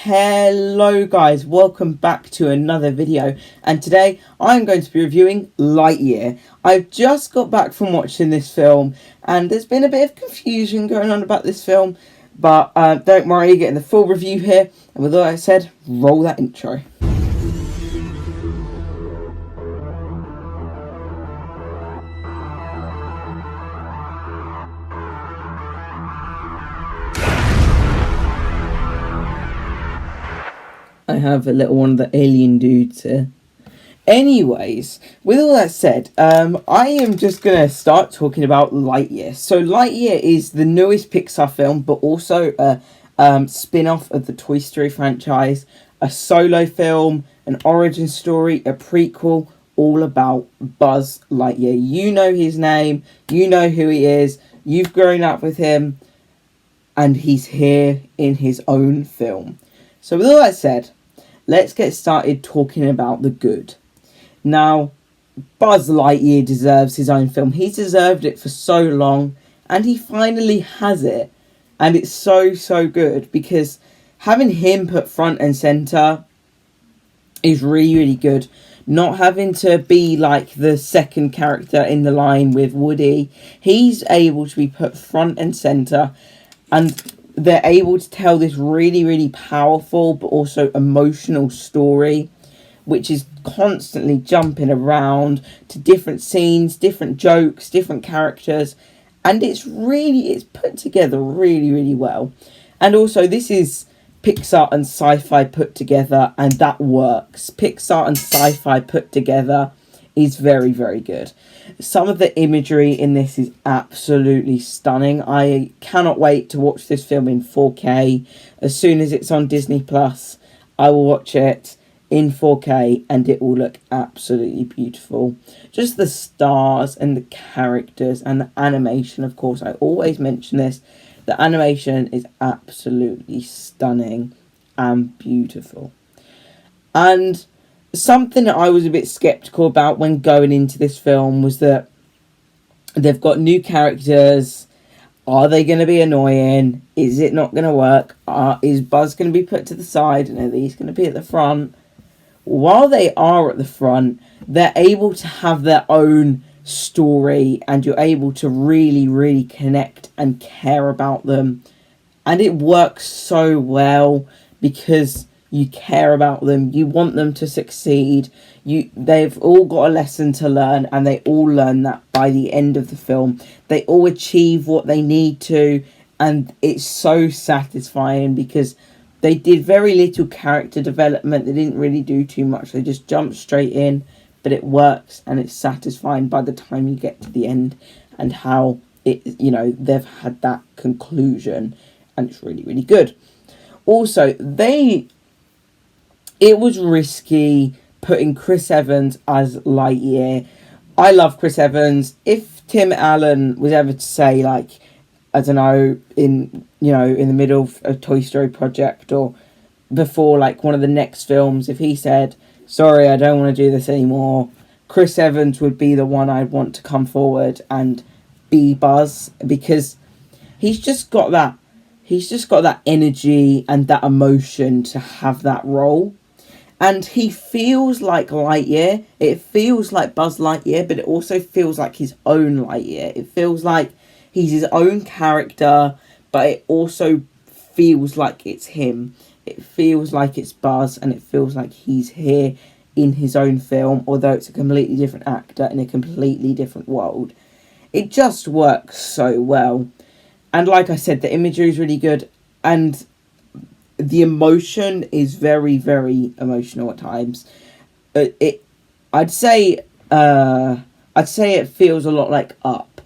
Hello guys, welcome back to another video, and today I'm going to be reviewing Lightyear. I've just got back from watching this film and there's been a bit of confusion going on about this film, but don't worry, you're getting the full review here, and with all that said, roll that intro. I have a little one of the alien dudes here. Anyways, with all that said, I am just going to start talking about Lightyear. So Lightyear is the newest Pixar film, but also a spin-off of the Toy Story franchise, a solo film, an origin story, a prequel, all about Buzz Lightyear. You know his name, you know who he is, you've grown up with him, and he's here in his own film. So with all that said, let's get started talking about the good. Now, Buzz Lightyear deserves his own film. He's deserved it for so long, and he finally has it. And it's so good, because having him put front and centre is really good. Not having to be like the second character in the line with Woody. He's able to be put front and centre, and they're able to tell this really powerful but also emotional story, which is constantly jumping around to different scenes, different jokes, different characters, and it's put together really well. And also, this is Pixar and sci-fi put together, and that works. Pixar and sci-fi put together is very good. Some of the imagery in this is absolutely stunning. I cannot wait to watch this film in 4K. As soon as it's on Disney Plus, I will watch it in 4K and it will look absolutely beautiful. Just the stars and the characters and the animation, of course, I always mention this. The animation is absolutely stunning and beautiful. And something that I was a bit sceptical about when going into this film was that they've got new characters. Are they going to be annoying? Is it not going to work? Is Buzz going to be put to the side and are these going to be at the front? While they are at the front, they're able to have their own story and you're able to really connect and care about them. And it works so well because you care about them, you want them to succeed, they've all got a lesson to learn, and they all learn that by the end of the film. They all achieve what they need to, and it's so satisfying because they did very little character development. They didn't really do too much, they just jumped straight in, but it works and it's satisfying by the time you get to the end, and how they've had that conclusion, and it's really good. Also, it was risky putting Chris Evans as Lightyear. I love Chris Evans. If Tim Allen was ever to say, like, I don't know, in the middle of a Toy Story project or before, like, one of the next films, if he said, sorry, I don't want to do this anymore, Chris Evans would be the one I'd want to come forward and be Buzz, because he's just got that energy and that emotion to have that role. And he feels like Lightyear. It feels like Buzz Lightyear, but it also feels like his own Lightyear. It feels like he's his own character, but it also feels like it's him. It feels like it's Buzz, and it feels like he's here in his own film, although it's a completely different actor in a completely different world. It just works so well. And like I said, the imagery is really good, and the emotion is very emotional at times. I'd say it feels a lot like Up.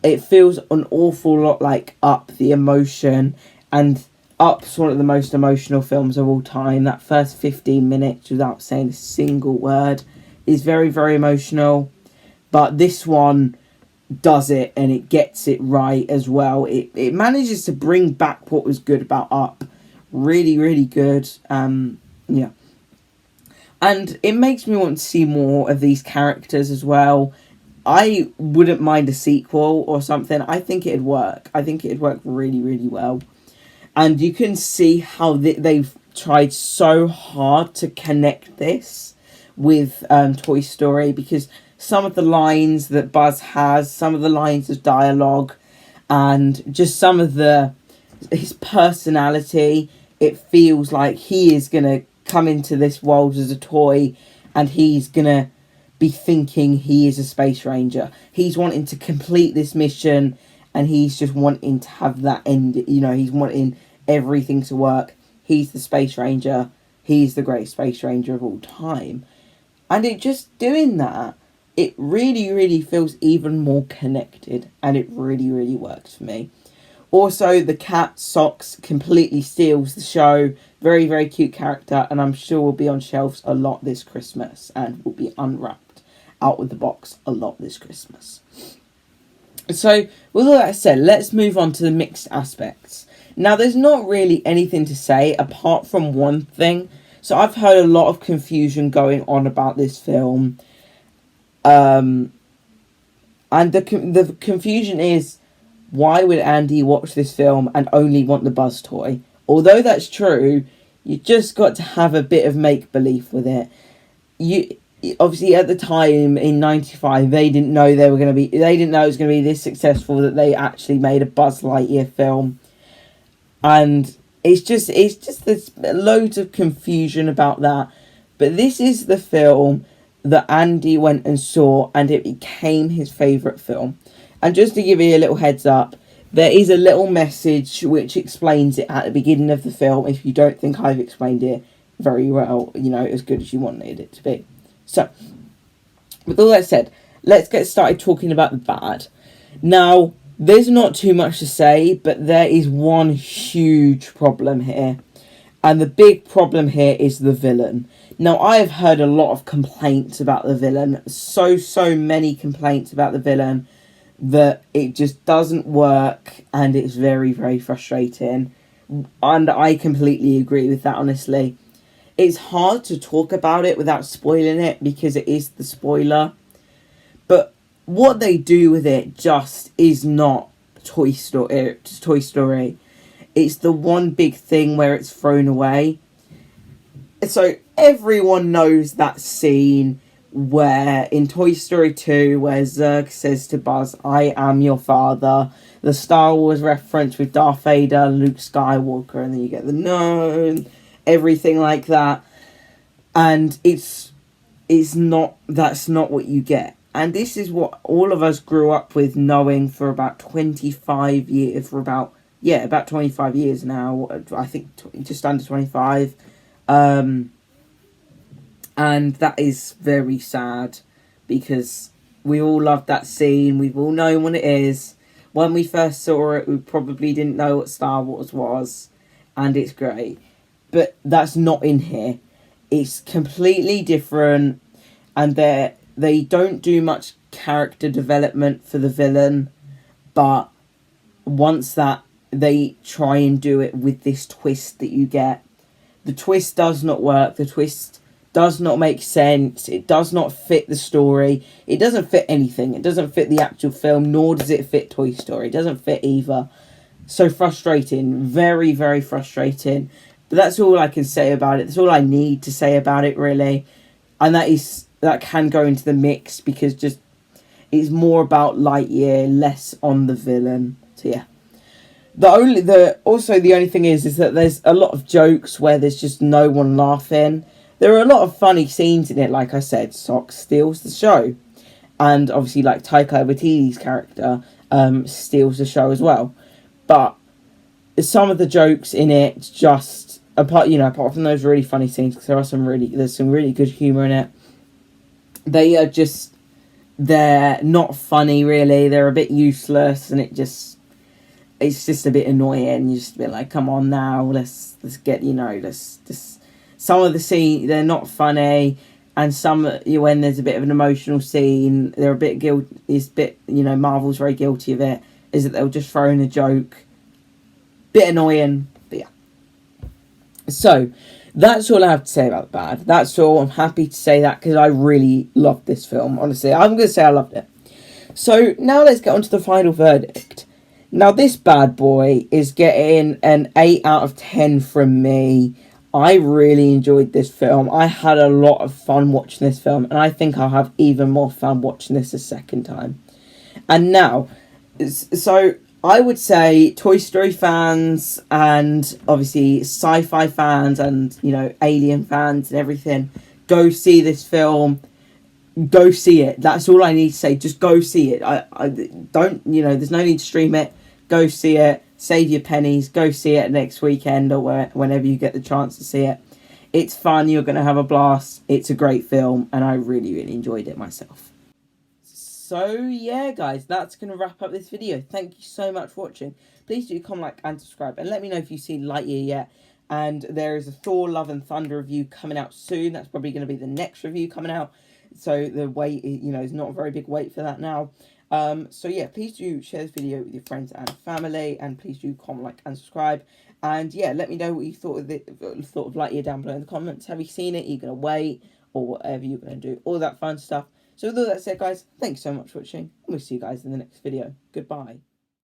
It feels an awful lot like Up, the emotion, and Up's one of the most emotional films of all time. That first 15 minutes without saying a single word is very emotional, but this one does it, and it gets it right as well. It manages to bring back what was good about Up. Really good. Yeah. And it makes me want to see more of these characters as well. I wouldn't mind a sequel or something. I think it'd work. I think it'd work really well. And you can see how they've tried so hard to connect this with Toy Story, because some of the lines that Buzz has, some of the lines of dialogue, and just some of his personality, it feels like he is going to come into this world as a toy, and he's going to be thinking he is a space ranger. He's wanting to complete this mission, and he's just wanting to have that end, he's wanting everything to work. He's the space ranger. He's the great space ranger of all time. And it just doing that, it really, really feels even more connected, and it really, really works for me. Also, the cat Socks completely steals the show. Very, very cute character, and I'm sure will be on shelves a lot this Christmas, and will be unwrapped out of the box a lot this Christmas. So, with all that said, let's move on to the mixed aspects. Now, there's not really anything to say apart from one thing. So, I've heard a lot of confusion going on about this film. And the confusion is, why would Andy watch this film and only want the Buzz toy? Although that's true, you just got to have a bit of make-believe with it. Obviously, at the time in '95, they didn't know it was going to be this successful that they actually made a Buzz Lightyear film. And it's just there's loads of confusion about that. But this is the film that Andy went and saw, and it became his favourite film. And just to give you a little heads up, there is a little message which explains it at the beginning of the film, if you don't think I've explained it very well, as good as you wanted it to be. So, with all that said, let's get started talking about the bad. Now, there's not too much to say, but there is one huge problem here. And the big problem here is the villain. Now, I have heard a lot of complaints about the villain. So many complaints about the villain that it just doesn't work, and it's very, very frustrating. And I completely agree with that, honestly. It's hard to talk about it without spoiling it, because it is the spoiler. But what they do with it just is not Toy Story. It's the one big thing where it's thrown away. So everyone knows that scene where in Toy Story 2 where Zurg says to Buzz, "I am your father." The Star Wars reference with Darth Vader, Luke Skywalker, and then you get the no, everything like that. And that's not what you get. And this is what all of us grew up with knowing for about 25 years, about 25 years now, I think just under 25. And that is very sad, because we all loved that scene. We've all known what it is. When we first saw it, we probably didn't know what Star Wars was, and it's great. But that's not in here. It's completely different, and they don't do much character development for the villain, but once that, they try and do it with this twist that you get. The twist does not work. The twist does not make sense. It does not fit the story. It doesn't fit anything. It doesn't fit the actual film, nor does it fit Toy Story. It doesn't fit either. So frustrating. Very, very frustrating. But that's all I can say about it. That's all I need to say about it, really. And that can go into the mix, because just it's more about Lightyear, less on the villain. So yeah. The only thing is that there's a lot of jokes where there's just no one laughing. There are a lot of funny scenes in it, like I said. Socks steals the show. And obviously, like, Taika Waititi's character steals the show as well. But some of the jokes in it just, apart from those really funny scenes, because there's some really good humour in it, they're not funny, really. They're a bit useless, and it's just a bit annoying. You just a bit like, come on now, let's get, some of the scene, they're not funny, and some, when there's a bit of an emotional scene, they're a bit guilty. Marvel's very guilty of it, is that they'll just throw in a joke. Bit annoying, but yeah. So, that's all I have to say about The Bad. That's all. I'm happy to say that, because I really loved this film, honestly. I'm going to say I loved it. So, now let's get on to the final verdict. Now, this bad boy is getting an 8 out of 10 from me. I really enjoyed this film. I had a lot of fun watching this film, and I think I'll have even more fun watching this a second time. And now, so I would say Toy Story fans and obviously sci-fi fans and, you know, Alien fans and everything, go see this film. Go see it. That's all I need to say. Just go see it. I don't, you know, there's no need to stream it. Go see it. Save your pennies. Go see it next weekend or whenever you get the chance to see it. It's fun. You're going to have a blast. It's a great film, and I really, really enjoyed it myself. So, yeah, guys, that's going to wrap up this video. Thank you so much for watching. Please do comment, like, and subscribe. And let me know if you've seen Lightyear yet. And there is a Thor Love and Thunder review coming out soon. That's probably going to be the next review coming out. So the wait, you know, is not a very big wait for that now. So yeah, please do share this video with your friends and family, and please do comment, like, and subscribe. And yeah, let me know what you thought of Lightyear down below in the comments. Have you seen it? Are you gonna wait, or whatever you're gonna do? All that fun stuff. So with all that said, guys, thanks so much for watching, and we'll see you guys in the next video. Goodbye.